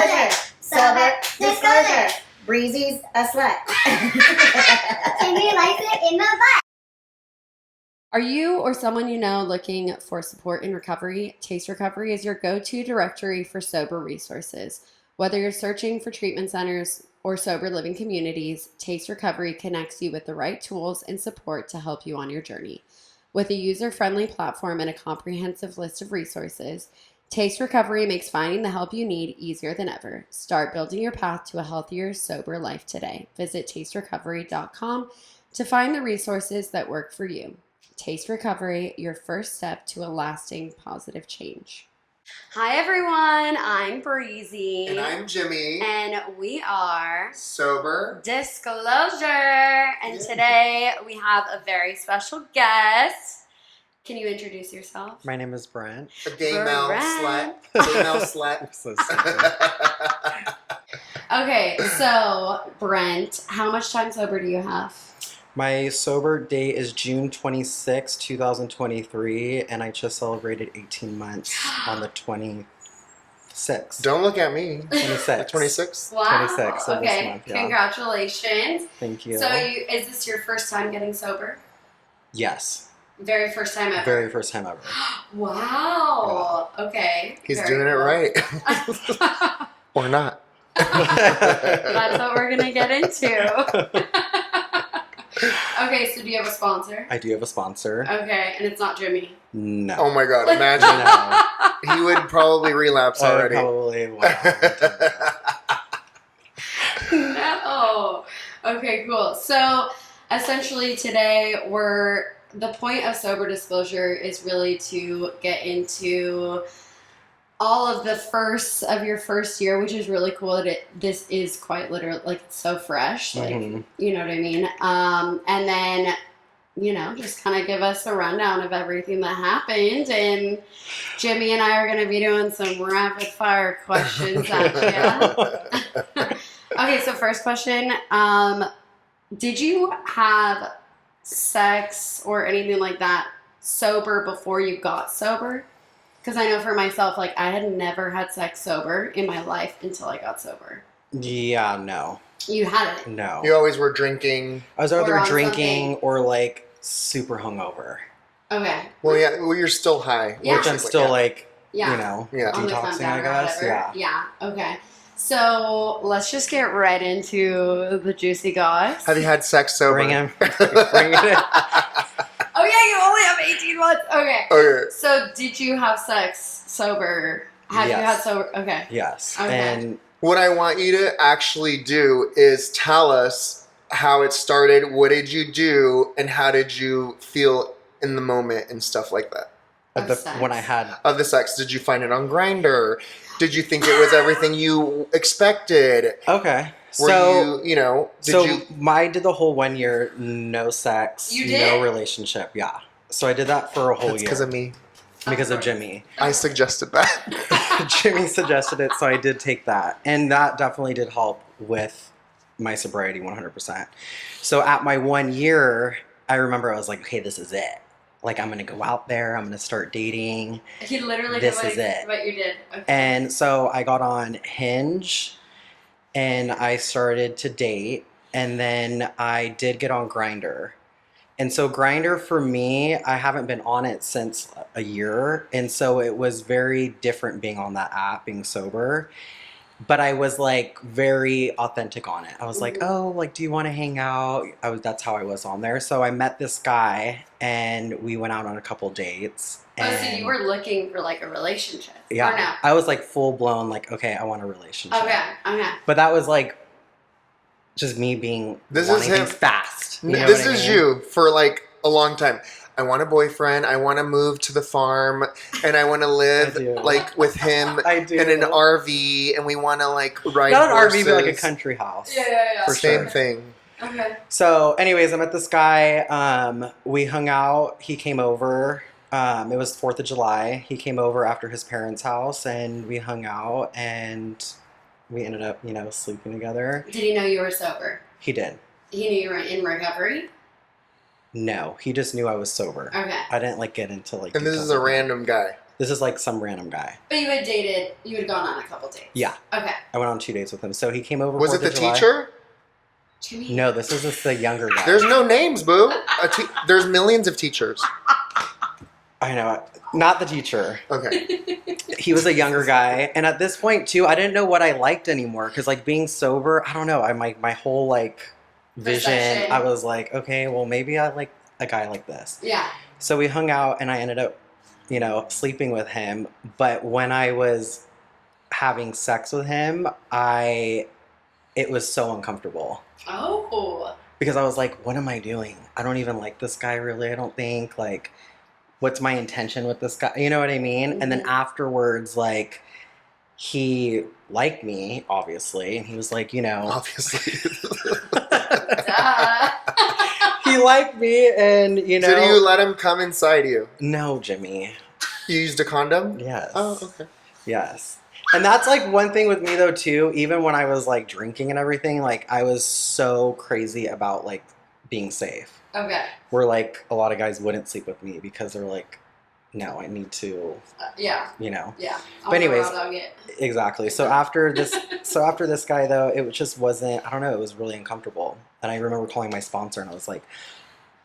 disclosure. Sober disclosure. Breezy's a slut. Jimmy likes it in the butt. Are you or someone you know looking for support in recovery? Taste Recovery is your go-to directory for sober resources. Whether you're searching for treatment centers or sober living communities, Taste Recovery connects you with the right tools and support to help you on your journey. With a user-friendly platform and a comprehensive list of resources, Taste Recovery makes finding the help you need easier than ever. Start building your path to a healthier, sober life today. Visit tasterecovery.com to find the resources that work for you. Taste Recovery, your first step to a lasting positive change. Hi everyone, I'm Breezy. And I'm Jimmy. And we are Sober Disclosure. And today we have a very special guest. Can you introduce yourself? My name is Brent. A gay male slut. Gay male slut. So stupid. Okay, so Brent, how much time sober do you have? My sober date is June 26, 2023, and I just celebrated 18 months on the 26th. Don't look at me. 26. 26? Wow. 26 of this Okay, month, yeah. Congratulations. Thank you. So is this your first time getting sober? Yes. Very first time ever? Very first time ever. Wow. Yeah. Okay. He's Very doing cool. it right. Or not. That's what we're going to get into. Okay, so do you have a sponsor? I do have a sponsor. Okay, and it's not Jimmy. No. Oh my god, imagine. No. He would probably relapse I already. probably will. No. Okay, cool. So essentially today the point of Sober Disclosure is really to get into all of the firsts of your first year, which is really cool that this is quite literally, like, it's so fresh, like, you know what I mean? And then, just kind of give us a rundown of everything that happened, and Jimmy and I are going to be doing some rapid fire questions at you. Okay, so first question, did you have sex or anything like that sober before you got sober? Because I know for myself, like, I had never had sex sober in my life until I got sober. Yeah, no. You hadn't? No. You always were drinking. I was Or either on drinking something. or, like, super hungover. Okay. Well, yeah, you're still high. Yeah. Which I'm still, like, Yeah. Yeah. On the come detoxing, down I or guess. whatever. Yeah. Yeah. Okay. So let's just get right into the juicy goss. Have you had sex sober? Bring him. Bring it in. Oh yeah, you only have 18 months. Okay. Okay. So did you have sex sober? Have you had Yes. sober? Okay. Yes. Okay. And What I want you to actually do is tell us how it started, what did you do, and how did you feel in the moment and stuff like that. Of sex. when I had Of the sex, did you find it on Grindr? Did you think it was everything you expected? okay. Were So I did the whole 1 year no sex, You did? no relationship. Yeah. So I did that for a whole That's year because of me. because of course. Jimmy. I suggested that. Jimmy suggested it, so I did take that, and that definitely did help with my sobriety 100%. So at my 1 year, I remember I was like, okay, this is it. Like, I'm gonna go out there, I'm gonna start dating. He literally This did is it. what you did. Okay. And so I got on Hinge and I started to date, and then I did get on Grindr. And so Grindr for me, I haven't been on it since a year, and so it was very different being on that app, being sober. But I was like very authentic on it. I was like, oh, like, do you want to hang out? That's how I was on there. So I met this guy and we went out on a couple dates. Oh, so And you were looking for like a relationship? yeah, Or no? I was like full blown, like, okay, I want a relationship. Okay. But that was like just me being This is wanting him. things fast. You know This what I is mean? you for like a long time. I want a boyfriend. I want to move to the farm, and I want to live I do. like with him I do. in an RV, and we want to like ride Not an horses. RV, but like a country house. Yeah. For Same sure. thing. Okay. So, anyways, I met this guy. We hung out. He came over. It was 4th of July. He came over after his parents' house, and we hung out, and we ended up, sleeping together. Did he know you were sober? He did. He knew you were in recovery? No, he just knew I was sober. Okay. I didn't like get into like. And this details is a of it. random guy. This is like some random guy. But you had gone on a couple dates. Yeah. Okay. I went on 2 dates with him. So he came over. Was it 4th the of July. teacher? Jimmy. No, this is just the younger guy. There's no names, boo. There's millions of teachers. I know. Not the teacher. Okay. He was a younger guy. And at this point, too, I didn't know what I liked anymore. Because, like, being sober, I don't know. My whole, like, vision, Perception. I was like, okay, well, maybe I like a guy like this. Yeah. So we hung out, and I ended up, sleeping with him. But when I was having sex with him, it was so uncomfortable. Oh. Because I was like, what am I doing? I don't even like this guy, really, I don't think. Like, what's my intention with this guy? You know what I mean? And then afterwards, like, he liked me, obviously. And he was like, Obviously. Duh. he liked me, and, Did you let him come inside you? No, Jimmy. You used a condom? Yes. Oh, okay. Yes. And that's like one thing with me though too, even when I was like drinking and everything, like I was so crazy about like being safe. Okay. Where like a lot of guys wouldn't sleep with me because they're like, no, I need to, Yeah. Yeah. But anyways, exactly. So after this guy though, it just wasn't, I don't know, it was really uncomfortable. And I remember calling my sponsor and I was like,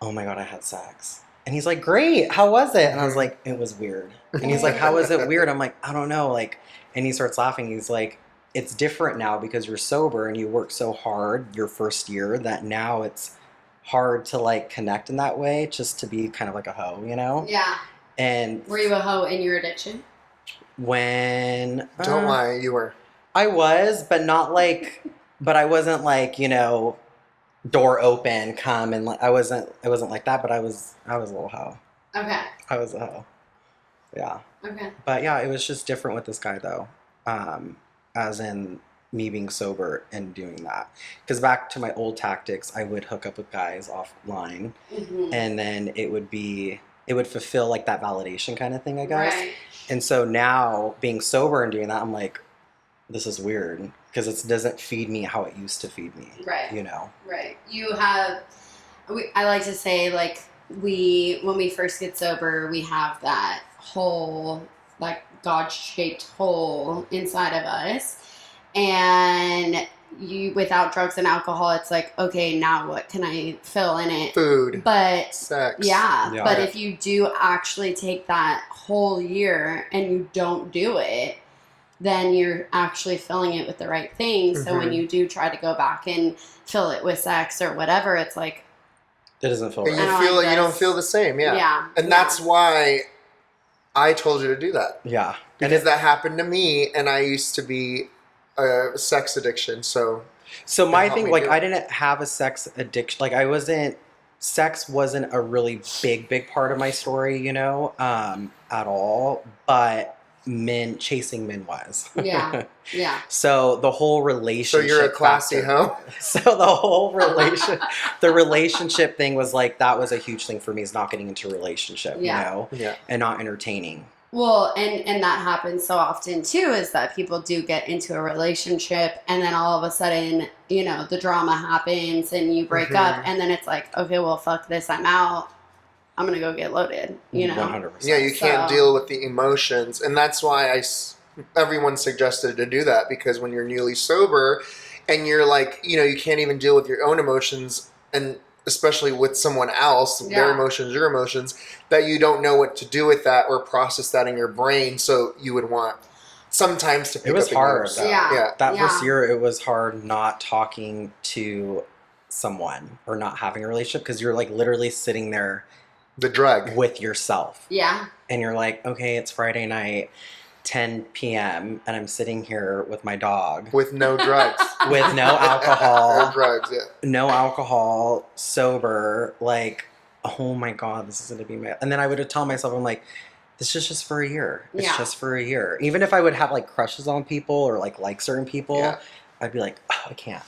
oh my God, I had sex. And he's like, great, how was it? And I was like, it was weird. And he's like, how was it weird? I'm like, I don't know. Like, and he starts laughing. He's like, it's different now because you're sober and you work so hard your first year that now it's hard to like connect in that way, just to be kind of like a hoe, Yeah. And Were you a hoe in your addiction? when Don't lie, you were. I was, but not like, but I wasn't like, door open, come, and like I wasn't like that, but I was a little hoe. Okay. I was a hoe. Yeah. Okay. But yeah, it was just different with this guy though. As in me being sober and doing that. Because back to my old tactics, I would hook up with guys offline, and then it would fulfill like that validation kind of thing, I guess. Right. And so now being sober and doing that, I'm like, this is weird because it doesn't feed me how it used to feed me. Right. Right. You have, I like to say, like, when we first get sober, we have that hole, like God-shaped hole inside of us. And without drugs and alcohol, it's like, okay, now what can I fill in it? Food. But Sex. Yeah. But if you do actually take that whole year and you don't do it, then you're actually filling it with the right things. So when you do try to go back and fill it with sex or whatever, it's like, It doesn't feel And right. you I feel like like you don't this. feel the same, yeah. Yeah. And that's why I told you to do that. Yeah. Because that happened to me, and I used to be a sex addiction, so... So my help thing, me like, do it. I didn't have a sex addiction. Like, sex wasn't a really big part of my story, at all. But chasing men was. Yeah. Yeah. So the whole So relationship. you're a classy factor- hoe? So the whole relationship thing was like, that was a huge thing for me, is not getting into a relationship, Yeah. Yeah. and not entertaining. Well, and that happens so often too, is that people do get into a relationship and then all of a sudden, the drama happens and you break up, and then it's like, okay, well, fuck this, I'm out. I'm going to go get loaded, 100%. Yeah, you can't So- deal with the emotions, and that's why everyone suggested to do that, because when you're newly sober and you're like, you can't even deal with your own emotions, and especially with someone else, their Yeah. emotions, your emotions, that you don't know what to do with that or process that in your brain, so you would want sometimes to pick It was up hard, yours. though. Yeah. That Yeah. first year, it was hard not talking to someone or not having a relationship, because you're like literally sitting there The drug. with yourself. Yeah. And you're like, okay, it's Friday night, 10 p.m., and I'm sitting here with my dog With no drugs. with no Or alcohol, drugs, yeah. no alcohol, sober, like, oh my God, this is going to be my... And then I would tell myself, I'm like, this is just for a year. It's Yeah. just for a year. Even if I would have like crushes on people or like certain people, Yeah. I'd be like, oh, I can't.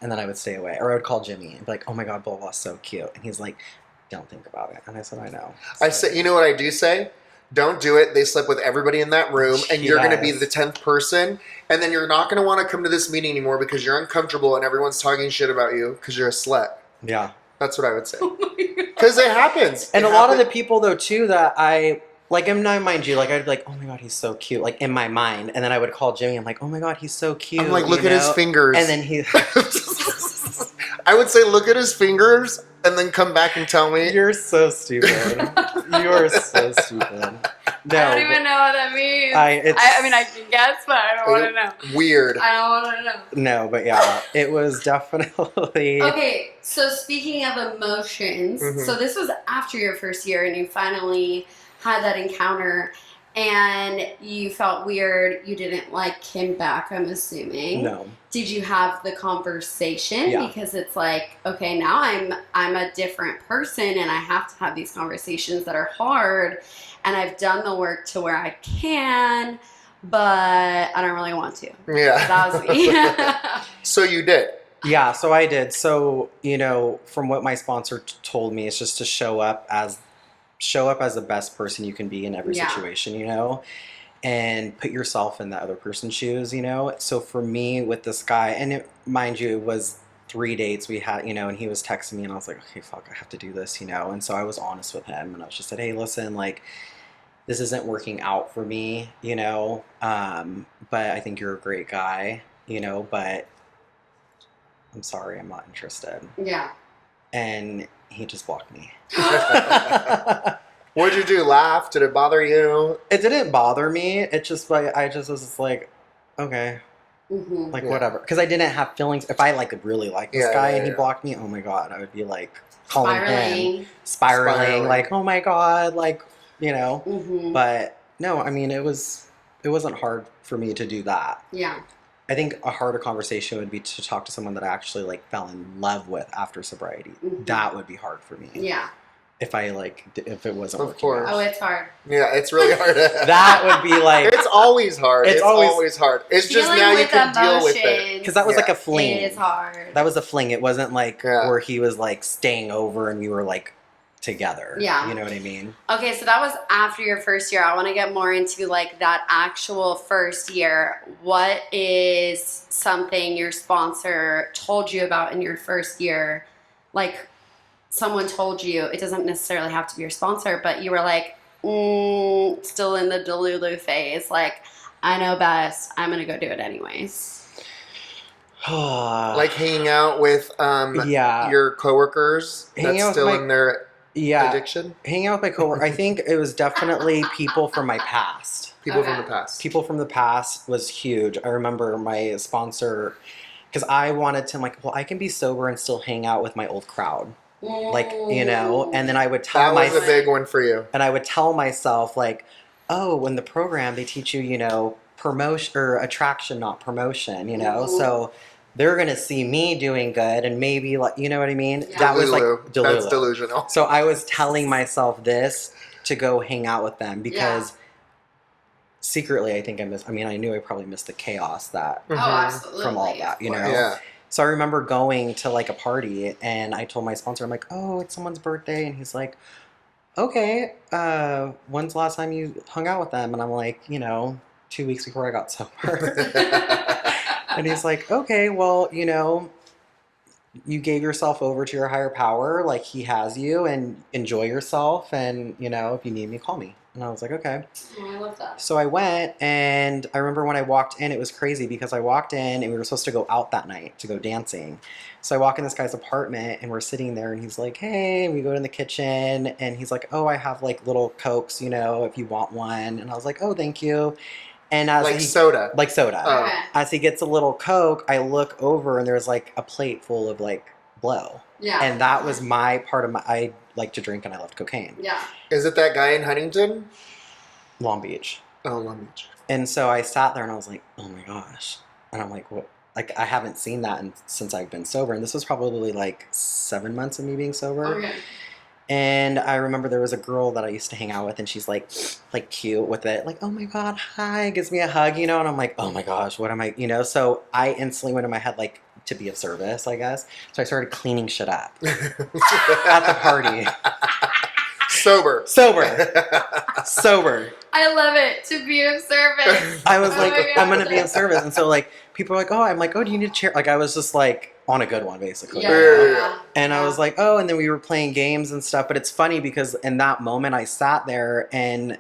And then I would stay away. Or I would call Jimmy and be like, oh my God, blah, blah, so cute. And he's like, don't think about it. And I said, I know. I say, you know what I do say? Don't do it. They slept with everybody in that room, and you're going to be Yes. the 10th person, and then you're not going to want to come to this meeting anymore because you're uncomfortable and everyone's talking shit about you because you're a slut. Yeah. That's what I would say. Because it happens. And It a lot of the happen- people, though, too, that I Like, mind you, like, I'd be like, oh my God, he's so cute. Like, in my mind. And then I would call Jimmy. I'm like, oh my God, he's so cute. I'm like, look at his fingers. And then he... I would say, look at his fingers, and then come back and tell me. You're so stupid. You are so stupid. No, I don't even know what that means. it's- I mean, I can guess, but I don't want to know. Weird. I don't want to know. No, but yeah, it was definitely... Okay, so speaking of emotions, so this was after your first year and you finally had that encounter and you felt weird. You didn't like him back, I'm assuming. No. Did you have the conversation? Yeah. Because it's like, okay, now I'm a different person and I have to have these conversations that are hard and I've done the work to where I can, but I don't really want to. Yeah. That was me. So you did. Yeah, so I did. So, you know, from what my sponsor told me, it's just to show up as the best person you can be in every situation, you know, and put yourself in the other person's shoes, you know. So for me with this guy, and mind you, it was 3 dates we had, you know, and he was texting me and I was like, okay, fuck, I have to do this, you know. And so I was honest with him and I was just said, hey, listen, like, this isn't working out for me, you know, but I think you're a great guy, you know, but I'm sorry, I'm not interested. Yeah. And he just blocked me. What did you do? Laugh? Did it bother you? It didn't bother me. It just like I just was just like, okay, like Yeah. whatever. Because I didn't have feelings. If I like really like this guy and he blocked me, oh my God, I would be like calling him, spiraling, like, oh my God, like, you know. But no, I mean, it wasn't hard for me to do that. Yeah. I think a harder conversation would be to talk to someone that I actually like fell in love with after sobriety. That would be hard for me. Yeah. If it wasn't Of working course. out. Oh, it's hard. Yeah, it's really hard. That would be like... It's always hard. It's always hard. It's just Dealing now you with can deal with it. emotions Because that was like a fling. is hard. That was a fling. It wasn't like where he was like staying over and we were like together. Yeah. You know what I mean? Okay, so that was after your first year. I want to get more into like that actual first year. What is something your sponsor told you about in your first year? Like someone told you, it doesn't necessarily have to be your sponsor, but you were like, still in the Delulu phase. Like, I know best. I'm going to go do it anyways. Like hanging out with your coworkers Hanging out that's with still my- in their addiction? Hanging out with my coworker. I think it was definitely people from my past. People from the past. People from the past was huge. I remember my sponsor, because I wanted to, like, well, I can be sober and still hang out with my old crowd. Like, you know, and then I would tell myself. That was a big one for you. And I would tell myself, like, oh, in the program, they teach you, you know, promotion or attraction, not promotion, you know? So they're going to see me doing good and maybe, like, you know what I mean? Yeah. That was like Delulu. That's delusional. So I was telling myself this to go hang out with them because secretly I think I knew I probably missed the chaos that Oh, absolutely. from all that, you know? Yeah. So I remember going to like a party and I told my sponsor, I'm like, oh, it's someone's birthday. And he's like, okay, when's the last time you hung out with them? And I'm like, you know, 2 weeks before I got sober. And he's like, okay, well, you know, you gave yourself over to your higher power, like he has you, and enjoy yourself. And, you know, if you need me, call me. And I was like, okay. Oh, I love that. So I went, and I remember when I walked in, it was crazy because I walked in and we were supposed to go out that night to go dancing. So I walk in this guy's apartment and we're sitting there and he's like, hey, and we go in the kitchen and he's like, oh, I have like little Cokes, you know, if you want one. And I was like, oh, thank you. And as soda. Like soda. Oh. Okay. As he gets a little Coke, I look over and there's like a plate full of like blow. Yeah. And that was my part of I like to drink and I loved cocaine. Yeah. Is it that guy in Huntington? Long Beach. Oh, Long Beach. And so I sat there and I was like, oh my gosh. And I'm like, what? Like, I haven't seen that since I've been sober. And this was probably like 7 months of me being sober. Okay. And I remember there was a girl that I used to hang out with and she's like cute with it. Like, oh my God, hi, gives me a hug, you know? And I'm like, oh my gosh, what am I, you know? So I instantly went in my head, like, to be of service, I guess. So I started cleaning shit up at the party. Sober. I love it. To be of service. I was Oh like, my I'm God. going to be of service. And so, like, people are like, oh, I'm like, oh, do you need a chair? Like, I was just, like, on a good one, basically. Yeah. And I was like, oh, and then we were playing games and stuff. But it's funny because in that moment, I sat there and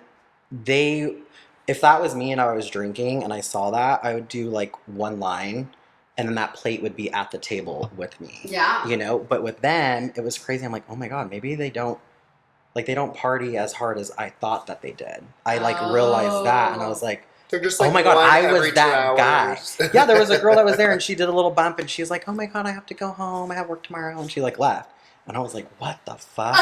if that was me and I was drinking and I saw that, I would do like one line and then that plate would be at the table with me. Yeah. You know, but with them, it was crazy. I'm like, oh my God, maybe they don't party as hard as I thought that they did. I like realized that and I was like, They're just oh like my God, one I every was 2 that guy. hours. Yeah, there was a girl that was there and she did a little bump and she was like, oh my God, I have to go home. I have work tomorrow. And she like left. And I was like, what the fuck?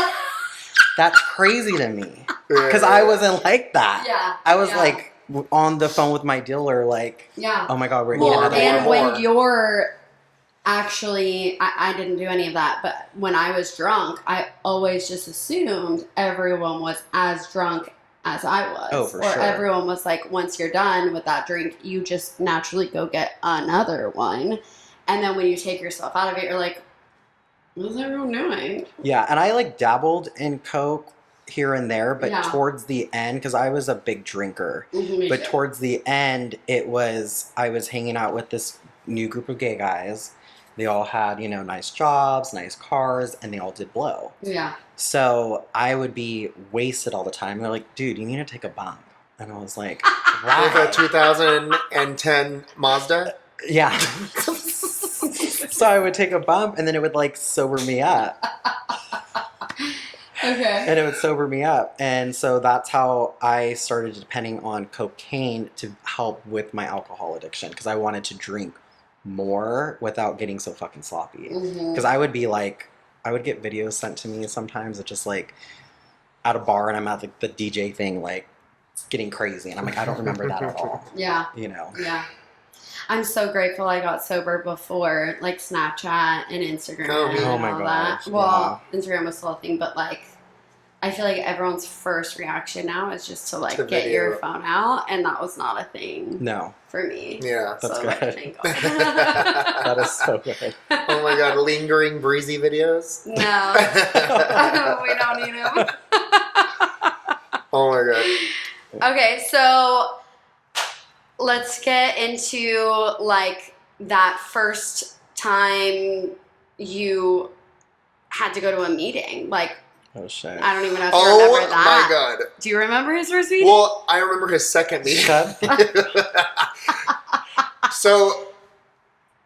That's crazy to me. Because I wasn't like that. Yeah. I was like on the phone with my dealer, like, yeah. oh my God, we're Well, eating and another one. when you're actually, I didn't do any of that, but when I was drunk, I always just assumed everyone was as drunk as I was. Oh, for or sure. everyone was like, once you're done with that drink, you just naturally go get another one. And then when you take yourself out of it, you're like, what's everyone doing? Yeah, and I like dabbled in Coke here and there, but Yeah. towards the end, because I was a big drinker, Me but too. towards the end, I was hanging out with this new group of gay guys. They all had, you know, nice jobs, nice cars, and they all did blow. Yeah. So I would be wasted all the time. They're like, dude, you need to take a bump. And I was like, With a why? 2010 Mazda. Yeah. So I would take a bump and then it would like sober me up. Okay. And it would sober me up. And so that's how I started depending on cocaine to help with my alcohol addiction because I wanted to drink more without getting so fucking sloppy. Because I would get videos sent to me sometimes of just like at a bar and I'm at like the DJ thing like getting crazy. And I'm like, I don't remember that at all. Yeah. You know? Yeah. I'm so grateful I got sober before like Snapchat and Instagram Oh and my all gosh, that. Well, Instagram was still a thing, but like I feel like everyone's first reaction now is just to like To get video. your phone out, and that was not a thing No. for me. Yeah. That's so, good. Like, thank God. That is so good. Oh my God, lingering breezy videos. No, we don't need them. Oh my God. Okay, so let's get into like that first time you had to go to a meeting. Like, Oh shit. I don't even know if you remember Oh that. my God. Do you remember his first meeting? Well, I remember his second meeting. Shut So,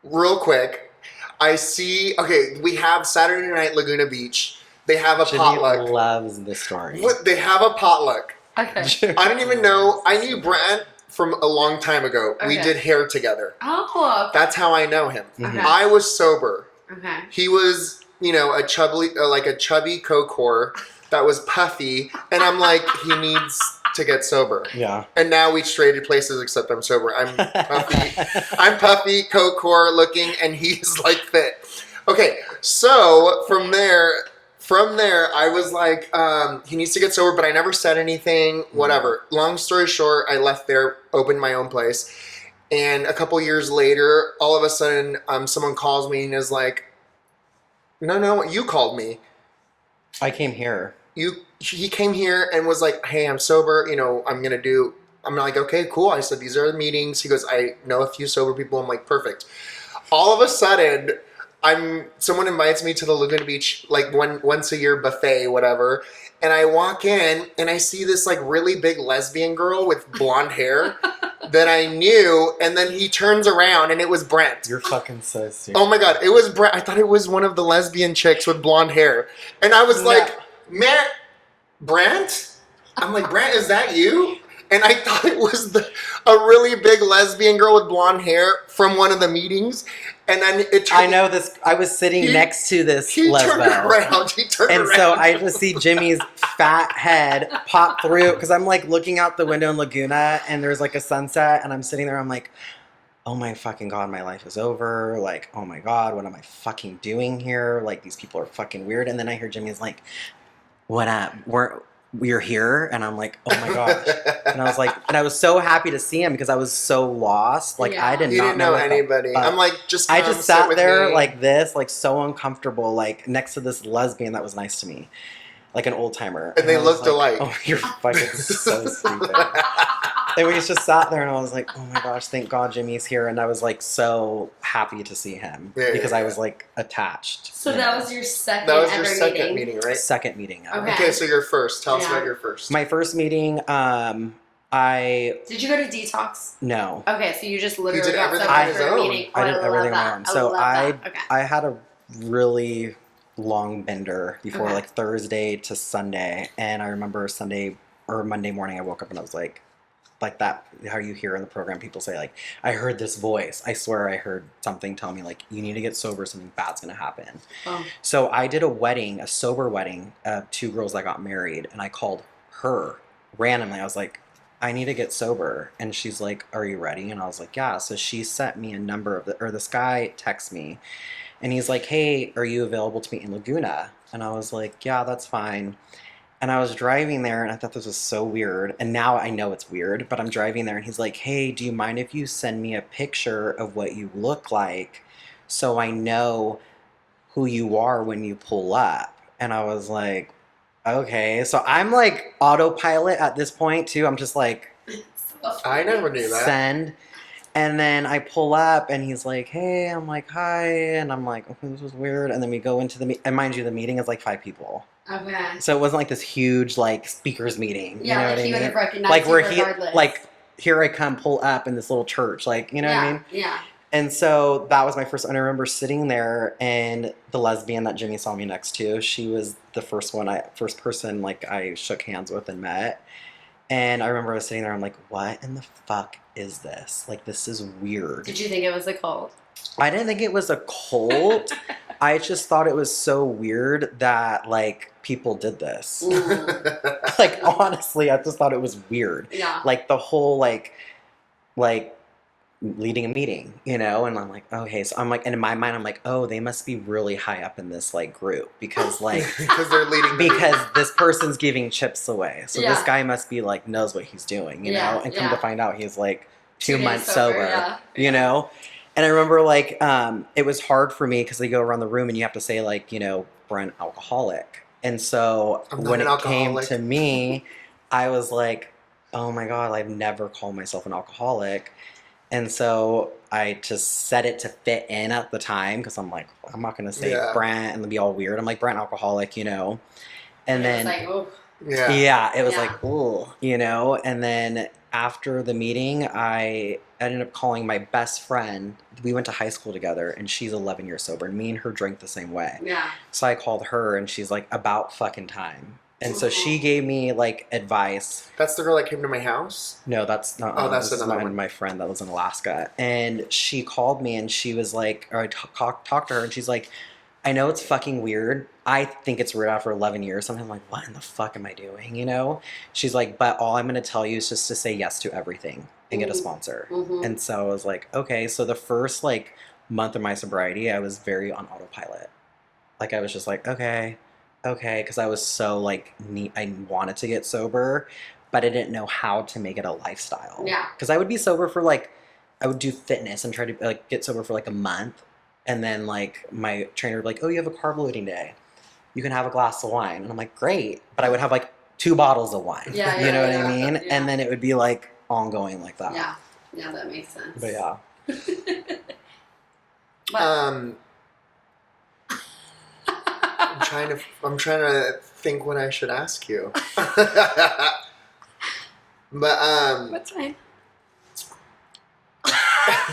real quick, we have Saturday night Laguna Beach. They have a Jimmy potluck. loves this story. What? They have a potluck. Okay. I don't even know. I knew Brent from a long time ago. We Okay. did hair together. Oh, That's how I know him. okay. I was sober. Okay. He was, you know, a chubby coke whore that was puffy, and I'm like, he needs to get sober. Yeah. And now we traded places, except I'm sober. I'm puffy, coke whore looking, and he's like fit. Okay, so from there, I was like, he needs to get sober, but I never said anything. Whatever. Long story short, I left there, opened my own place, and a couple years later, all of a sudden, someone calls me and is like, "No, you called me. I came here. He came here and was like, hey, I'm sober. You know, I'm like, okay, cool. I said, these are the meetings. He goes, I know a few sober people. I'm like, perfect. All of a sudden, someone invites me to the Laguna Beach, like once a year buffet, whatever. And I walk in and I see this like really big lesbian girl with blonde hair that I knew. And then he turns around and it was Brent. You're fucking so stupid. Oh my God, it was Brent. I thought it was one of the lesbian chicks with blonde hair. And I was like, man, Brent? I'm like, Brent, is that you? And I thought it was a really big lesbian girl with blonde hair from one of the meetings. And then it turned, I know this. I was sitting next to this he turned lesbo. around. And so I just see Jimmy's fat head pop through because I'm like looking out the window in Laguna and there's like a sunset and I'm sitting there. I'm like, oh my fucking God, my life is over. Like, oh my God, what am I fucking doing here? Like, these people are fucking weird. And then I hear Jimmy's like, what up? We're here. And I'm like, oh my gosh. And I was like, and I was so happy to see him because I was so lost. Like, Yeah. I did He not didn't know what the anybody. fuck. I'm like, just I come just sit sat with there me. like this, like so uncomfortable, like next to this lesbian that was nice to me. like an old timer. And they I was looked like, alike. Oh, you're fucking so stupid. And we just sat there, and I was like, oh my gosh, thank God Jimmy's here. And I was like so happy to see him because I was like attached. So that was your second That was your ever second meeting, right? Second meeting ever. Okay. Okay, so your first. Tell us about your first. My first meeting, Did you go to detox? no. Okay, so you just literally did got everything sober on his for a own. meeting. I did everything on my that. own. So love that. Okay. I had a really long bender before, Okay. like Thursday to Sunday. And I remember Sunday or Monday morning, I woke up and I was like that, how you hear in the program, people say like, I heard this voice. I swear I heard something tell me like, you need to get sober, something bad's gonna happen. Oh. So I did a wedding, a sober wedding, 2 girls that got married, and I called her randomly. I was like, I need to get sober. And she's like, are you ready? And I was like, yeah. So she sent me a number of this guy texts me, and he's like, hey, are you available to meet in Laguna? And I was like, yeah, that's fine. And I was driving there, and I thought this was so weird. And now I know it's weird, but I'm driving there, and he's like, hey, do you mind if you send me a picture of what you look like so I know who you are when you pull up? And I was like, okay. So I'm like autopilot at this point, too. I'm just like, I never knew that. send. And then I pull up, and he's like, hey. I'm like, hi. And I'm like, okay, this was weird. And then we go into the meeting. And mind you, the meeting is like 5 people. Okay. So it wasn't like this huge like speakers meeting. Yeah, you know like what I he would mean? have recognized Like you where he regardless. like here I come pull up in this little church, like you know what I mean? Yeah. And so that was my first. And I remember sitting there, and the lesbian that Jimmy saw me next to, she was the first person like I shook hands with and met. And I remember I was sitting there, I'm like, what in the fuck is this? Like, this is weird. Did you think it was a cult? I didn't think it was a cult. I just thought it was so weird that, like, people did this. Like, honestly, I just thought it was weird. Yeah. Like, the whole, like, leading a meeting, you know? And I'm like, okay. So I'm like, and in my mind, I'm like, oh, they must be really high up in this, like, group. Because, like... Because they're leading. Because this person's giving chips away. So Yeah. this guy must be, like, knows what he's doing, you know? And come to find out, he's, like, 2 days months sober, yeah. you know? And I remember, like, it was hard for me because they go around the room and you have to say, like, you know, Brent, alcoholic. And so when it came to me, I was like, oh my God, I've never called myself an alcoholic. And so I just said it to fit in at the time because I'm like, I'm not going to say Brent and be all weird. I'm like, Brent, alcoholic, you know? And then... It was like, oh. Yeah, it was like, ooh, you know? And then after the meeting, I ended up calling my best friend. We went to high school together, and she's 11 years sober, and me and her drink the same way. Yeah. So I called her, and she's like, about fucking time. And so she gave me, like, advice. That's the girl that came to my house? No, that's not. Oh, that's this another is one. my friend that lives in Alaska. And she called me, and she was like, or I talked to her, and she's like, I know it's fucking weird. I think it's weird after 11 years. Sometimes I'm like, what in the fuck am I doing, you know? She's like, but all I'm going to tell you is just to say yes to everything and get a sponsor. Mm-hmm. And so I was like, okay. So the first, like, month of my sobriety, I was very on autopilot. Like, I was just like, okay. Because I was so, like, I wanted to get sober, but I didn't know how to make it a lifestyle. Yeah. Because I would be sober for, like, I would do fitness and try to, like, get sober for, like, a month. And then, like, my trainer would be like, oh, you have a carb loading day. You can have a glass of wine. And I'm like, great. But I would have, like, 2 bottles of wine. Yeah, you know what I mean? Yeah. And then it would be, like, ongoing like that. Yeah. Yeah, that makes sense. But, yeah. I'm trying to think what I should ask you. But, What's fine?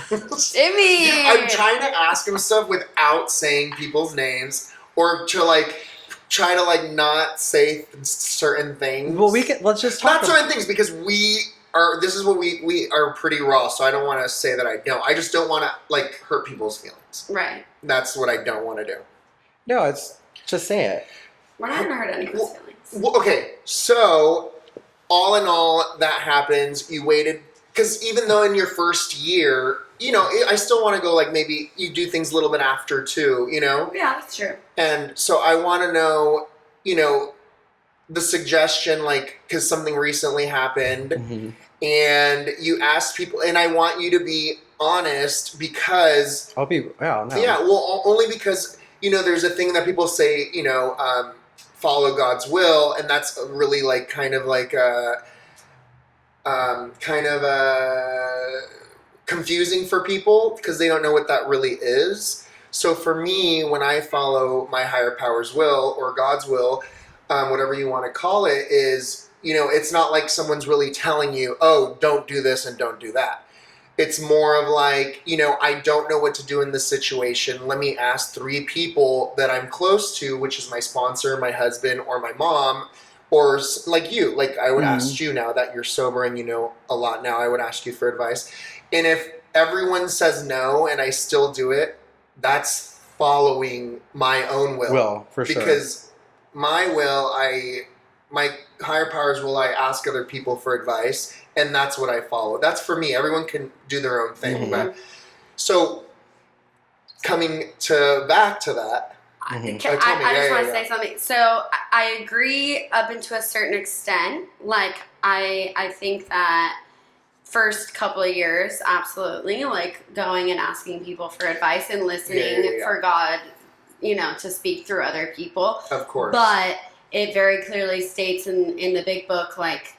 Jimmy! I'm trying to ask him stuff without saying people's names or to, like, try to, like, not say certain things. Well, let's just talk Not certain things because this is what we are pretty raw, so I don't want to say that I don't. I just don't want to, like, hurt people's feelings. Right. That's what I don't want to do. No, it's just say it. We're not going to hurt anyone's feelings. Well, okay, so all in all, that happens. You waited, because even though in your first year, you know, I still want to go, like, maybe you do things a little bit after too, you know? Yeah, that's true. And so I want to know, you know, the suggestion, like, because something recently happened, Mm-hmm. and you asked people, and I want you to be honest because... I'll be, no. Yeah, well, only because, you know, there's a thing that people say, you know, follow God's will, and that's really like kind of confusing for people because they don't know what that really is. So for me, when I follow my higher power's will or God's will, whatever you want to call it, is, it's not like someone's really telling you, oh, don't do this and don't do that. It's more of like, I don't know what to do in this situation. Let me ask 3 people that I'm close to, which is my sponsor, my husband, or my mom, or like you. Like I would ask you now that you're sober and you know a lot now, I would ask you for advice. And if everyone says no and I still do it, that's following my own will. Will, for sure. Because my will, my higher powers will, I ask other people for advice, and that's what I follow. That's for me. Everyone can do their own thing. But so coming back to that. I just want to say something. So I agree up into a certain extent. Like I think that first couple of years, absolutely, like going and asking people for advice and listening for God, to speak through other people. Of course. But it very clearly states in the big book, like,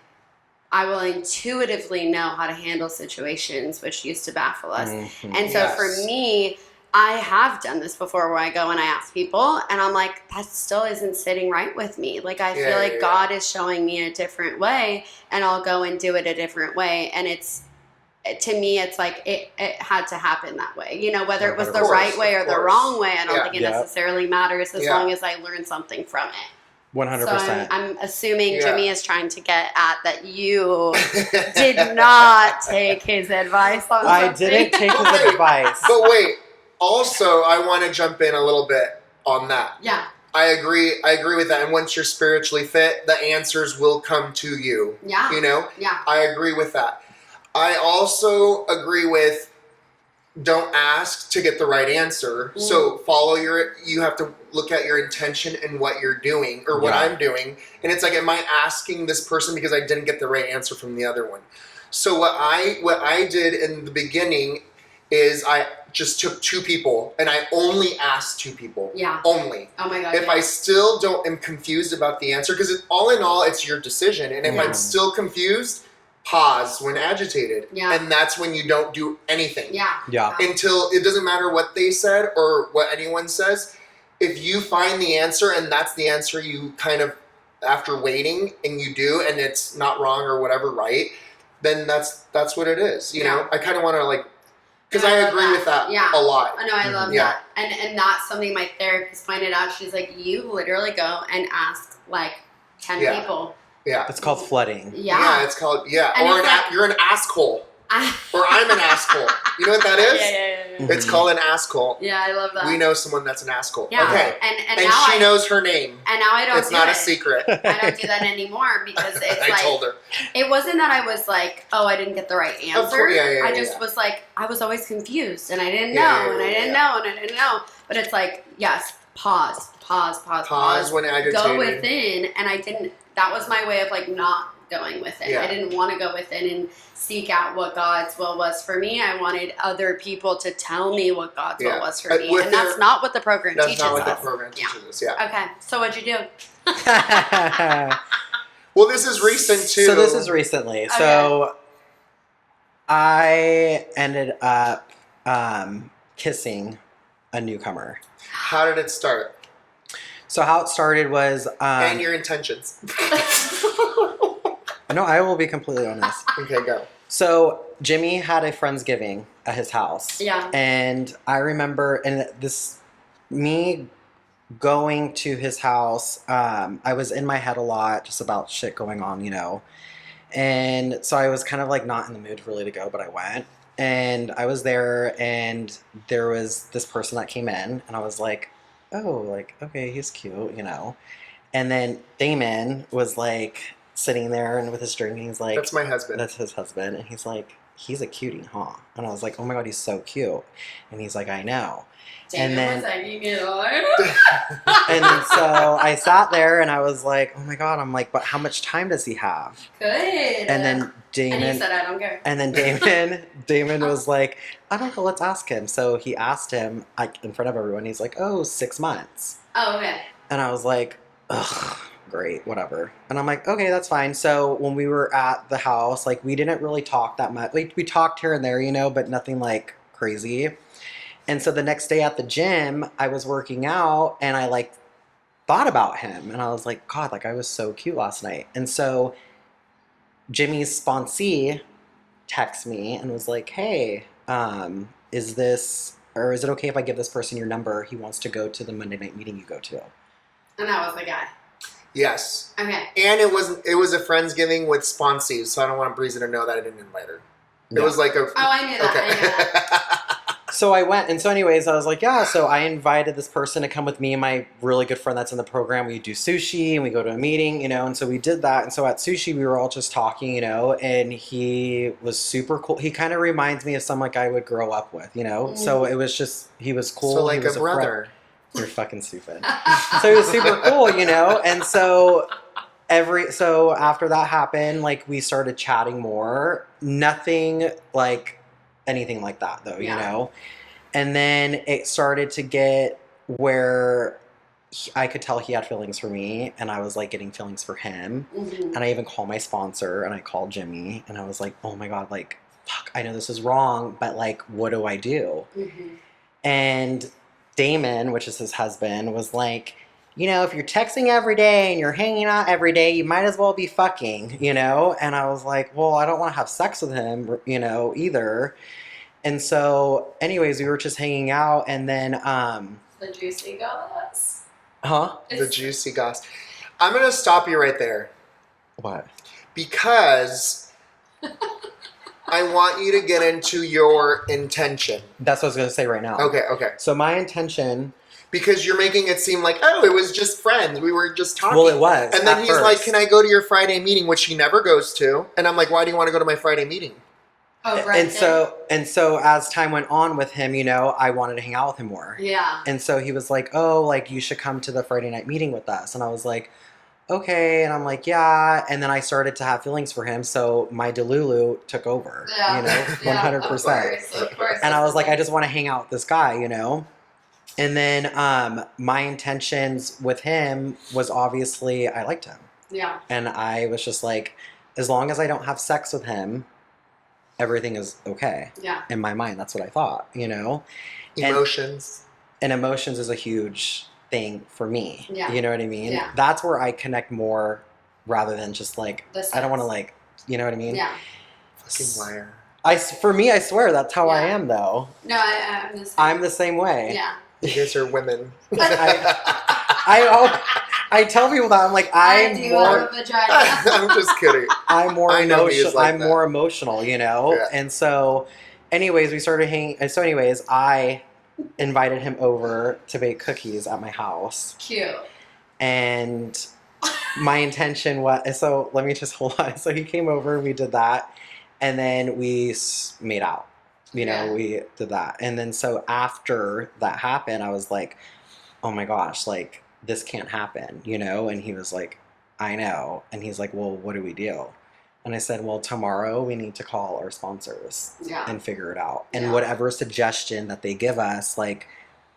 I will intuitively know how to handle situations, which used to baffle us. And so for me, I have done this before where I go and I ask people and I'm like, that still isn't sitting right with me. Like, I feel like God is showing me a different way and I'll go and do it a different way. And to me, it's like it had to happen that way. Whether it was the right way or the wrong way, I don't think it necessarily matters as long as I learn something from it. 100%. So I'm assuming Jimmy is trying to get at that you did not take his advice on something. I didn't take his advice. But wait, also I want to jump in a little bit on that. Yeah. I agree with that. And once you're spiritually fit, the answers will come to you. Yeah. Yeah. I agree with that. I also agree with don't ask to get the right answer. So you have to look at your intention and what you're doing or what I'm doing. And it's like, am I asking this person because I didn't get the right answer from the other one? So what I did in the beginning is I just took 2 people and I only asked 2 people. Yeah. Only. Oh my God. If I still am confused about the answer, because all in all, it's your decision. And if I'm still confused, pause when agitated. Yeah. And that's when you don't do anything. Yeah. Yeah. Until it doesn't matter what they said or what anyone says. If you find the answer and that's the answer you kind of, after waiting and you do, and it's not wrong or whatever, right, then that's what it is. You know, I kind of want to because I agree with that a lot. I know, I love that. And that's something my therapist pointed out. She's like, you literally go and ask 10 people. Yeah. It's called flooding. Yeah. Yeah, it's called, or you're an asshole. Or I'm an asshole. You know what that is? Yeah. It's called an asshole. Yeah, I love that. We know someone that's an asshole. Yeah. Okay. And now she knows her name. And now I don't It's not a secret. I don't do that anymore because it's I told her. It wasn't that I was like, oh, I didn't get the right answer. Of course, I just was like, I was always confused and I didn't know and I didn't know and I didn't know. But it's like, yes, pause. Pause when agitated. Go within, and I didn't. That was my way of not going within. Yeah. I didn't want to go within and seek out what God's will was for me. I wanted other people to tell me what God's will was for me, and that's not what the program teaches us. That's not what the program teaches us. Yeah. Okay, so what'd you do? Well, this is recent too. So this is recently. Okay. So I ended up kissing a newcomer. How did it start? So how it started was... and your intentions. No, I will be completely honest. Okay, go. So Jimmy had a Friendsgiving at his house. Yeah. And I remember, me going to his house, I was in my head a lot just about shit going on, And so I was kind of not in the mood really to go, but I went. And I was there and there was this person that came in and I was like, oh, okay, he's cute, And then Damon was sitting there and with his drink, and he's like, that's my husband. That's his husband. And he's like, he's a cutie, huh? And I was like, oh my God, he's so cute. And he's like, I know. Damon was like, you get on. And then so I sat there and I was like, oh my God, I'm like, but how much time does he have? Good. And then Damon. And he said, I don't care. And then Damon was like, I don't know, let's ask him. So he asked him in front of everyone. He's like, 6 months. Oh, okay. And I was like, ugh, great, whatever. And I'm like, okay, that's fine. So when we were at the house, like we didn't really talk that much. Like we talked here and there, you know, but nothing like crazy. And so the next day at the gym, I was working out and I like thought about him and I was like, God, like I was so cute last night. And so Jimmy's sponsee texted me and was like, hey, is it okay if I give this person your number? He wants to go to the Monday night meeting you go to. And that was the guy. Yes. Okay. And it was a Friendsgiving with sponsees, so I don't want Breezy to know that I didn't invite her. It was like a... Oh, I knew that. I knew that. So I went, and so anyways, I was like, yeah, so I invited this person to come with me and my really good friend that's in the program. We do sushi, and we go to a meeting, you know, and so we did that. And so at sushi, we were all just talking, you know, and he was super cool. He kind of reminds me of someone like I would grow up with, you know? So it was just, he was cool. So like he was a brother. You're fucking stupid. So he was super cool, you know? And so so after that happened, like we started chatting more. Nothing like anything like that though, you know? And then it started to get where I could tell he had feelings for me and I was like getting feelings for him. And I even called my sponsor and I called Jimmy and I was like, oh my God, like, fuck, I know this is wrong, but like, what do I do? And Damon, which is his husband, was like, you know, if you're texting every day and you're hanging out every day, you might as well be fucking, you know? And I was like, well, I don't want to have sex with him, you know, either. And so, anyways, we were just hanging out and then, The juicy goss. huh? The juicy goss. I'm going to stop you right there. What? Because I want you to get into your intention. That's what I was going to say right now. Okay. So my intention... Because you're making it seem like, oh, it was just friends. We were just talking. Well, it was. And then at he's first. like, can I go to your Friday meeting, which he never goes to? And I'm like, why do you want to go to my Friday meeting? Oh, Brent. And so as time went on with him, you know, I wanted to hang out with him more. Yeah. And so he was like, oh, like you should come to the Friday night meeting with us. And I was like, okay. And I'm like, yeah. And then I started to have feelings for him. So my Delulu took over, you know, 100%. Of course. And I was like, I just want to hang out with this guy, you know? And then my intentions with him was obviously I liked him. Yeah. And I was just like, as long as I don't have sex with him, everything is okay. Yeah. In my mind, that's what I thought, you know? Emotions. And emotions is a huge thing for me. Yeah. You know what I mean? Yeah. That's where I connect more rather than just like, The I don't want to sex. like, you know what I mean? Yeah. Fucking liar. For me, I swear that's how I Yeah. am though. No, I'm the same. I'm the same way. Yeah. You guys are women. I tell people that I'm like I do have more a vagina. I'm just kidding. I'm more I know he is emotional. like I'm that. more emotional, you know. Yeah. And so, anyways, we started hanging. And so, anyways, I invited him over to bake cookies at my house, Cute. and my intention was. So let me just hold on. So he came over, we did that, and then we made out. You know, Yeah. we did that, and then so after that happened, I was like, oh my gosh, like this can't happen, you know? And he was like, I know. And he's like, well, what do we do? And I said, well, tomorrow we need to call our sponsors Yeah. and figure it out. And Yeah. whatever suggestion that they give us, like,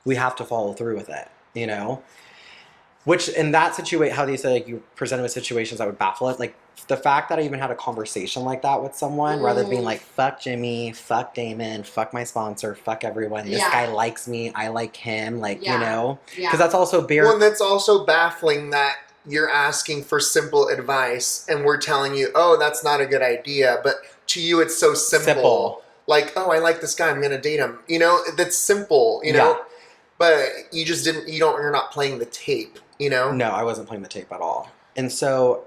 we have to follow through with it, you know? Which in that situation, how they say, like, you presented with situations that would baffle it, like, the fact that I even had a conversation like that with someone, rather than being like, fuck Jimmy, fuck Damon, fuck my sponsor, fuck everyone. This Yeah. guy likes me, I like him, like, Yeah. you know? Yeah. Because that's also Well, and that's also baffling that you're asking for simple advice and we're telling you, oh, that's not a good idea. But to you, it's so simple. Like, oh, I like this guy, I'm going to date him. You know, that's simple, you know? Yeah. But you just you're not playing the tape, you know? No, I wasn't playing the tape at all. And so,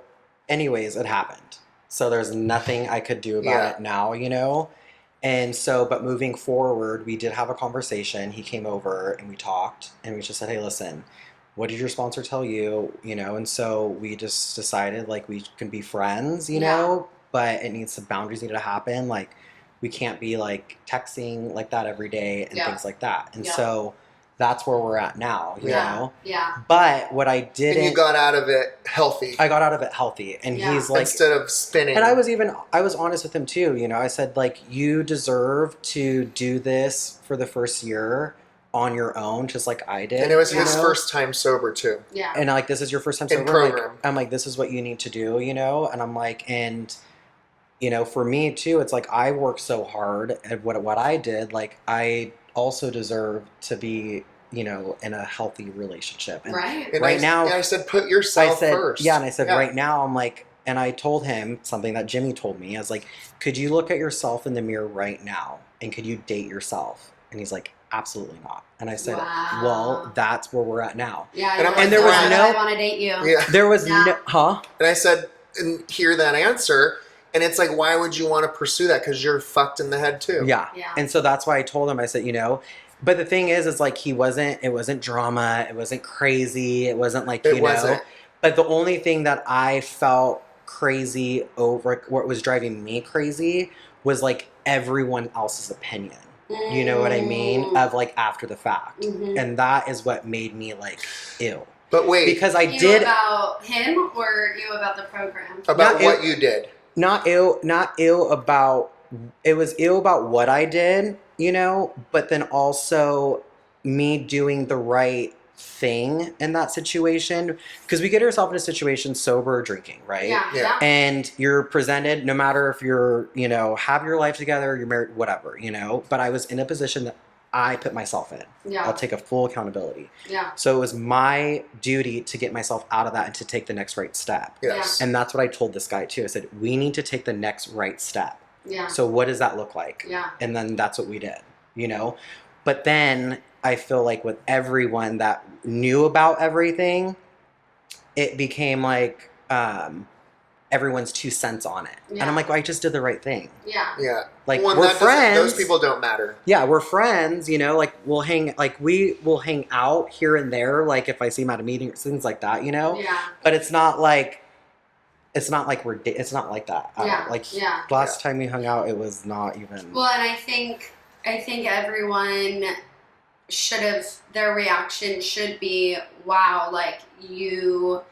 anyways, it happened. So there's nothing I could do about it now, you know? And so, but moving forward, we did have a conversation. He came over and we talked and we just said, hey, listen, what did your sponsor tell you? You know? And so we just decided like we can be friends, you know, but it needs some boundaries need to happen. Like we can't be like texting like that every day and things like that. And so that's where we're at now, you know? Yeah. But what I didn't... And you got out of it healthy. I got out of it healthy. And he's like... Instead of spinning. And I was honest with him too, you know? I said, like, you deserve to do this for the first year on your own, just like I did. And it was you his know? first time sober too. Yeah. And like, this is your first time In sober. program. I'm like, this is what you need to do, you know? And I'm like, and you know, for me too, it's like I worked so hard at what I did. Like, I also deserve to be, you know, in a healthy relationship. And Right. And Right now- I said, put yourself I said, first. yeah, and I said, right now, I'm like, and I told him something that Jimmy told me. I was like, could you look at yourself in the mirror right now, and could you date yourself? And he's like, absolutely not. And I said, Wow. well, that's where we're at now. Yeah. And I'm you're like, there was "Why would no- I want to date you. Yeah. There was Yeah. no, huh? And I said, and hear that answer. And it's like, why would you want to pursue that? Because you're fucked in the head too. Yeah. Yeah. And so that's why I told him, I said, you know, but the thing is like, it wasn't drama. It wasn't crazy. It wasn't like, It you wasn't. know, but the only thing that I felt crazy over, what was driving me crazy, was like everyone else's opinion. You know what I mean? Of like after the fact. Mhm. And that is what made me like, ew. But wait, Because I You did about him or you about the program? about not what you did. not ill about, it was ill about what I did, you know, but then also me doing the right thing in that situation, because we get ourselves in a situation sober or drinking, right? Yeah. Yeah. Yeah. And you're presented, no matter if you're, you know, have your life together, you're married, whatever, you know, but I was in a position that I put myself in. Yeah. I'll take a full accountability. Yeah. So it was my duty to get myself out of that and to take the next right step. Yes. And that's what I told this guy too. I said, we need to take the next right step. Yeah. So what does that look like? Yeah. And then that's what we did, you know? But then I feel like with everyone that knew about everything, it became like everyone's 2 cents on it. And Yeah. I'm like, well, I just did the right thing. Yeah. Yeah. Like, Well, we're that doesn't- friends. Those people don't matter. Yeah, we're friends, you know, like we will hang out here and there, like if I see him at a meeting or things like that, you know? Yeah. But it's not like it's not like it's not like that. Yeah, Like yeah. last time we hung out, it was not even. Well, and I think everyone should have, their reaction should be, wow, like you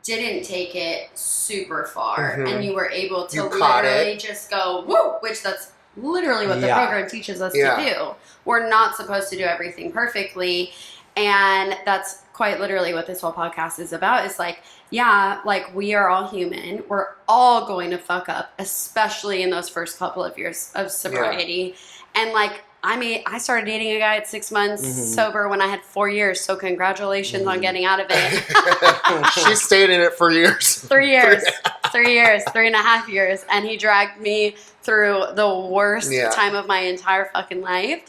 didn't take it super far Mhm. and you were able to You caught literally just go woo, which that's literally what the Yeah. program teaches us Yeah. to do. We're not supposed to do everything perfectly, and that's quite literally what this whole podcast is about. Is like, yeah, like we are all human, we're all going to fuck up, especially in those first couple of years of sobriety. And like, I mean, I started dating a guy at 6 months Mhm. sober when I had 4 years, so congratulations on Mhm. getting out of it. She stayed in it for years. 3 years, 3 years, 3.5 years, and he dragged me through the worst Yeah. time of my entire fucking life.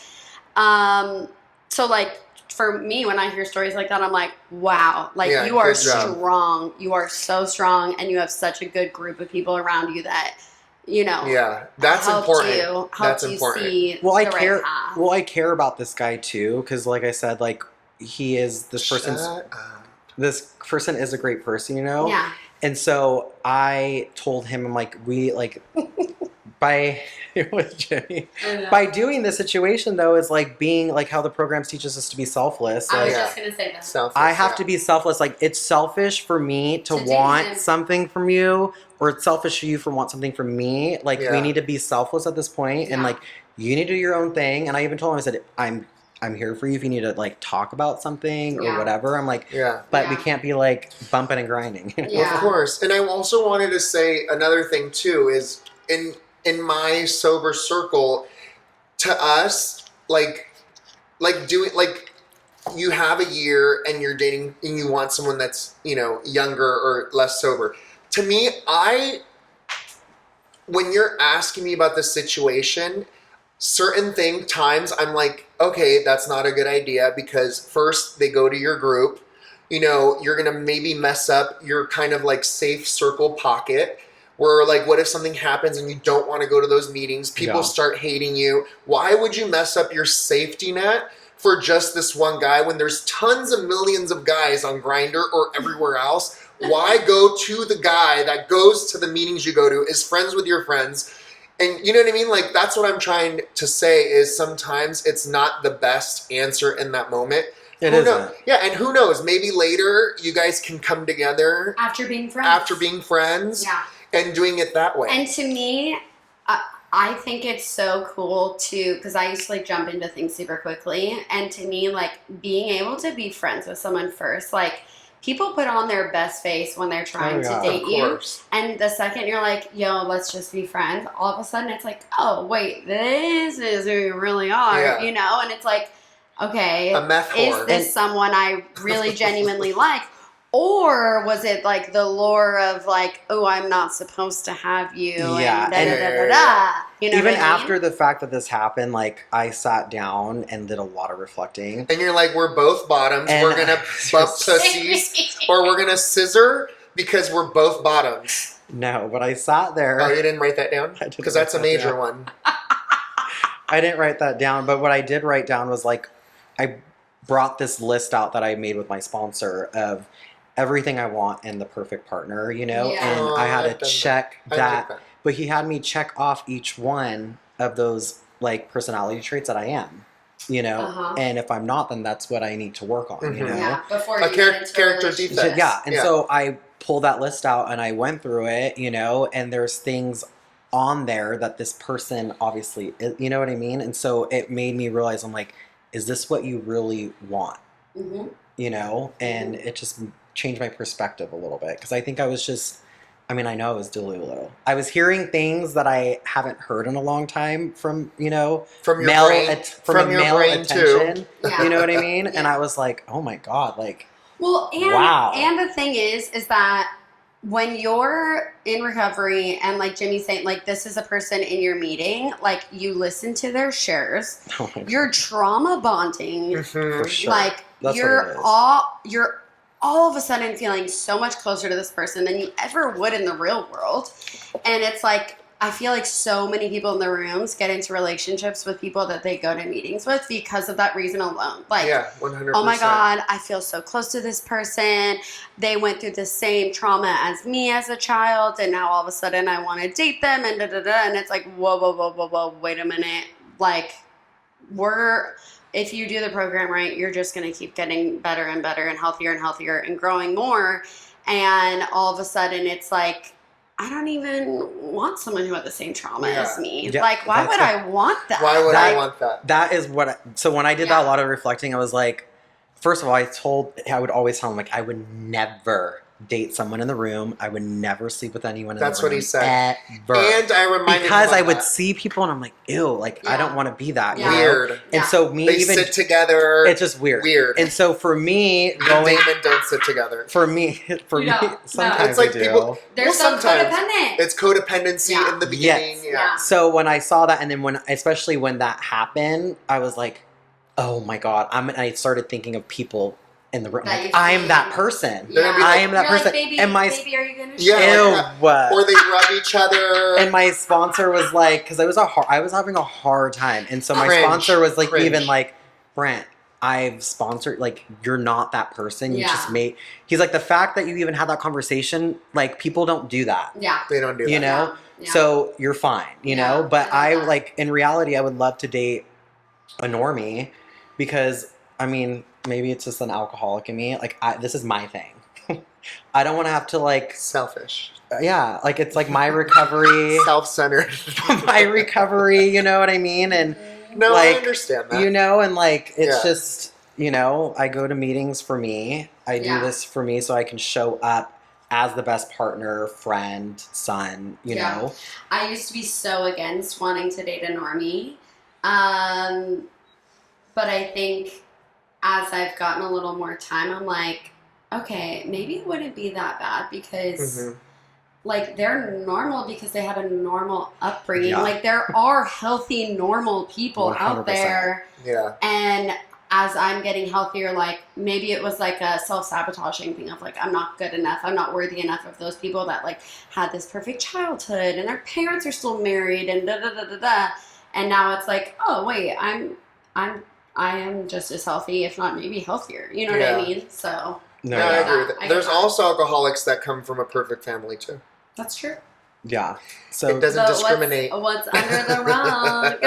So like for me, when I hear stories like that, I'm like, wow, like Yeah, you are good job. strong. You are so strong, and you have such a good group of people around you that, you know, Yeah, that's helped important. helped That's you important. see Well, I the care. right path. Well, I care about this guy too, because like I said, like he is this person's. Shut up. This person is a great person, you know. Yeah, And so I told him, I'm like, we like by with Jimmy. By doing this situation though, is like being like how the programs teaches us to be selfless. I Like, was Yeah. just gonna say that. Selfish, I have yeah. to be selfless. Like it's selfish for me to To date want him. something from you, or it's selfish for you to want something from me. Like Yeah. we need to be selfless at this point, and Yeah. like you need to do your own thing. And I even told him, I said, I'm here for you if you need to like talk about something or Yeah. whatever. I'm like, Yeah. but we Yeah. can't be like bumping and grinding. Yeah. Of course. And I also wanted to say another thing too is in my sober circle, to us, like doing like you have a year and you're dating and you want someone that's, you know, younger or less sober. To me, when you're asking me about the situation, certain times I'm like, okay, that's not a good idea, because first they go to your group, you know, you're gonna maybe mess up your kind of like safe circle pocket, where like, what if something happens and you don't want to go to those meetings, people Yeah. start hating you. Why would you mess up your safety net for just this one guy when there's tons of millions of guys on Grindr or everywhere else? Why go to the guy that goes to the meetings you go to, is friends with your friends? And you know what I mean? Like, that's what I'm trying to say, is sometimes it's not the best answer in that moment. It Who isn't. knows? Yeah, and who knows? Maybe later you guys can come together After being friends. after being friends Yeah. and doing it that way. And to me, I think it's so cool to, because I used to like jump into things super quickly, and to me, like being able to be friends with someone first, like people put on their best face when they're trying to date Of you, course. and the second you're like, yo, let's just be friends, all of a sudden it's like, oh wait, this is who you really are, Yeah. you know, and it's like, okay, A meth is whore. this someone I really genuinely like? Or was it like the lure of like, oh, I'm not supposed to have you, Yeah, and da and- da da da da. You know Even what I mean? after the fact that this happened, like I sat down and did a lot of reflecting. And you're like, we're both bottoms. And- We're going to bump pussies. Or we're going to scissor because we're both bottoms. No, but I sat there. Oh, you didn't write that down? I didn't Because that's a write that major down. one. I didn't write that down, but what I did write down was like, I brought this list out that I made with my sponsor of everything I want in the perfect partner, you know? Yeah. And Oh, I had I've to done check I that, like that. but he had me check off each one of those like personality traits that I am, you know? Uh-huh. And if I'm not, then that's what I need to work on, you Mhm. know? Yeah, before A you char- get into character relationships. defect. Yeah, and Yeah. so I pulled that list out and I went through it, you know, and there's things on there that this person obviously, you know what I mean? And so it made me realize, I'm like, is this what you really want? Mhm. You know? And it just changed my perspective a little bit because I think I was just, I mean, I know I was delulu. I was hearing things that I haven't heard in a long time from, you know, From your male brain. from From a your male brain, attention. too. Yeah. You know what I mean? And Yeah. I was like, oh my God, like, Well, and Wow. and the thing is that when you're in recovery and like Jimmy's saying, like this is a person in your meeting, like you listen to their shares, oh my God. you're trauma bonding, Mhm. For sure. like That's what it you're is. all of a sudden feeling so much closer to this person than you ever would in the real world. And it's like, I feel like so many people in the rooms get into relationships with people that they go to meetings with because of that reason alone. Like, Yeah, 100%. oh my God, I feel so close to this person. They went through the same trauma as me as a child, and now all of a sudden I want to date them, and da da da. And it's like, whoa, whoa, whoa, whoa, whoa, wait a minute. Like, if you do the program right, you're just going to keep getting better and better and healthier and growing more. And all of a sudden it's like, I don't even want someone who had the same trauma as me. Yeah, like, why would I want that? Why would I That- want that? That is what. So when I did Yeah. that, a lot of reflecting, I was like, first of all, I would always tell him like I would never date someone in the room. I would never sleep with anyone in That's the what room. he said. Ever. And I reminded because him I of would that. see people and I'm like, ew, like I Yeah. don't want to be that. Yeah. You know? Weird. And Yeah. so me They even sit together. it's just weird. Weird. And so for me Me and going Damon don't sit together. for me You don't. No. sometimes It's like I do. people- They're Well, so sometimes. codependent. It's codependency Yeah. in the beginning. Yes. Yeah. So when I saw that, and then especially when that happened, I was like, "Oh my God!" I started thinking of people in the room. That Like, you've I am seen. that person. They're gonna be I like- am that You're person. Like, baby, and my baby, are you gonna Yeah, share? ew. Or they rub each other. And my sponsor was like, because I was having a hard time, and so my Cringe. sponsor was like, Cringe. even like, Brent, I've sponsored, like, you're not that person. You Yeah. just made. He's like, the fact that you even had that conversation, like, people don't do that. Yeah. They don't do that. You know? Yeah. So you're fine, you Yeah, know? But I I love that. like, in reality, I would love to date a normie because, I mean, maybe it's just an alcoholic in me. Like, this is my thing. I don't want to have to, like, Selfish. yeah, like, it's like my recovery, Self-centered. my recovery, you know what I mean? And, No, Like, I understand that. you know, and like, it's Yeah. just, you know, I go to meetings for me. I do Yeah. this for me so I can show up as the best partner, friend, son, you Yeah. know? I used to be so against wanting to date a normie. But I think as I've gotten a little more time, I'm like, okay, maybe it wouldn't be that bad because Mhm. like they're normal because they had a normal upbringing. Yeah. Like there are healthy, normal people out 100%. there. Yeah. And as I'm getting healthier, like maybe it was like a self-sabotaging thing of like, I'm not good enough. I'm not worthy enough of those people that like had this perfect childhood and their parents are still married and da da da da da. And now it's like, oh wait, I am just as healthy, if not maybe healthier. You know what Yeah. I mean? So No, No, I yeah. agree with I that. get There's that. also alcoholics that come from a perfect family too. that's true. Yeah. So, It doesn't So discriminate. What's under the rug?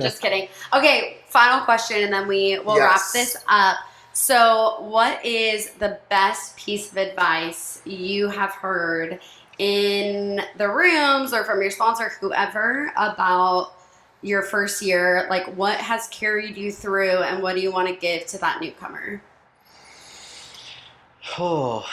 Just kidding. Okay, final question, and then we will wrap Yes. this up. So, what is the best piece of advice you have heard in the rooms or from your sponsor, whoever, about your first year. Like, what has carried you through, and what do you want to give to that newcomer? Oh,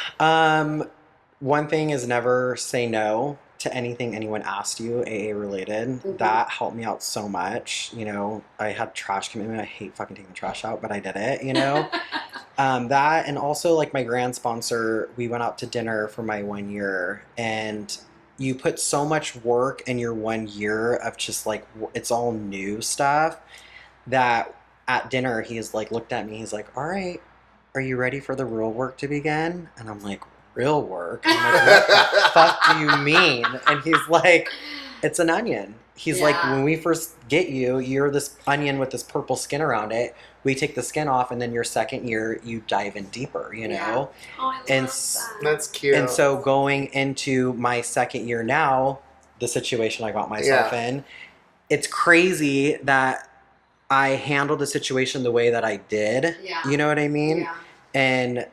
one thing is never say no to anything anyone asked you, AA related. That helped me out so much. You know, I had trash commitment. I hate fucking taking the trash out, but I did it, you know? That, and also like my grand sponsor, we went out to dinner for my 1 year, and you put so much work in your 1 year of just like, it's all new stuff, that at dinner, he's like, looked at me, he's like, all right, are you ready for the real work to begin? And I'm like, real work? I'm like, what the fuck do you mean? And he's like, it's an onion. He's like, when we first get you, you're this onion with this purple skin around it. We take the skin off, and then your second year, you dive in deeper, you know? Oh, I love And that. That's cute. And so going into my second year now, the situation I got myself in, it's crazy that I handled the situation the way that I did. Yeah. You know what I mean? Yeah. And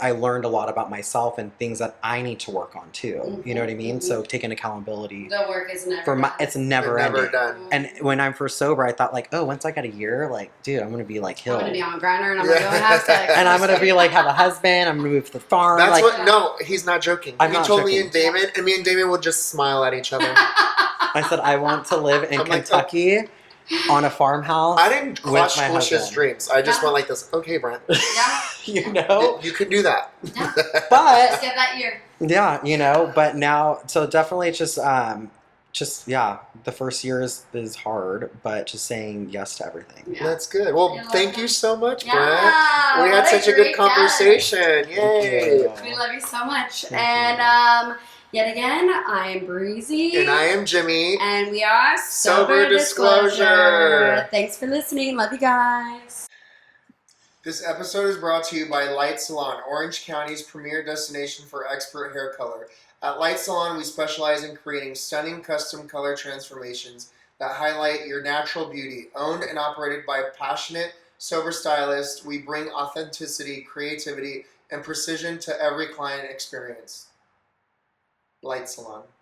I learned a lot about myself and things that I need to work on too. You know what I mean? So taking accountability. The work is never done. It's never Never ending. done. And when I'm first sober, I thought like, oh, once I got a year, like, dude, I'm gonna be like I'm Hill. gonna be on Grindr, and I'm gonna go and have sex. And I'm gonna be like, have a husband. I'm gonna move to the farm. That's like, what. No, he's not joking. I'm He not told me joking. and Damon, and me and Damon would just smile at each other. I said, I want to live in I'm like, Kentucky on a farmhouse. I didn't crush my Felicia's husband. dreams. I just Yeah. went like this. Okay, Brent. Yeah. You know, You can do that. Yeah. but Let's get that year. yeah, you know, but now, so definitely just yeah, the first year is hard, but just saying yes to everything. Yeah. That's good. Well, I love thank that. you so much, Yeah, Brent. We had what such a good great guest. conversation. Yay. We love you so much. Thank And yet again, I am Breezy. And I am Jimmy. And we are Sober Disclosure. Thanks for listening. Love you guys. This episode is brought to you by Light Salon, Orange County's premier destination for expert hair color. At Light Salon, we specialize in creating stunning custom color transformations that highlight your natural beauty. Owned and operated by passionate, sober stylists, we bring authenticity, creativity, and precision to every client experience. Light Salon.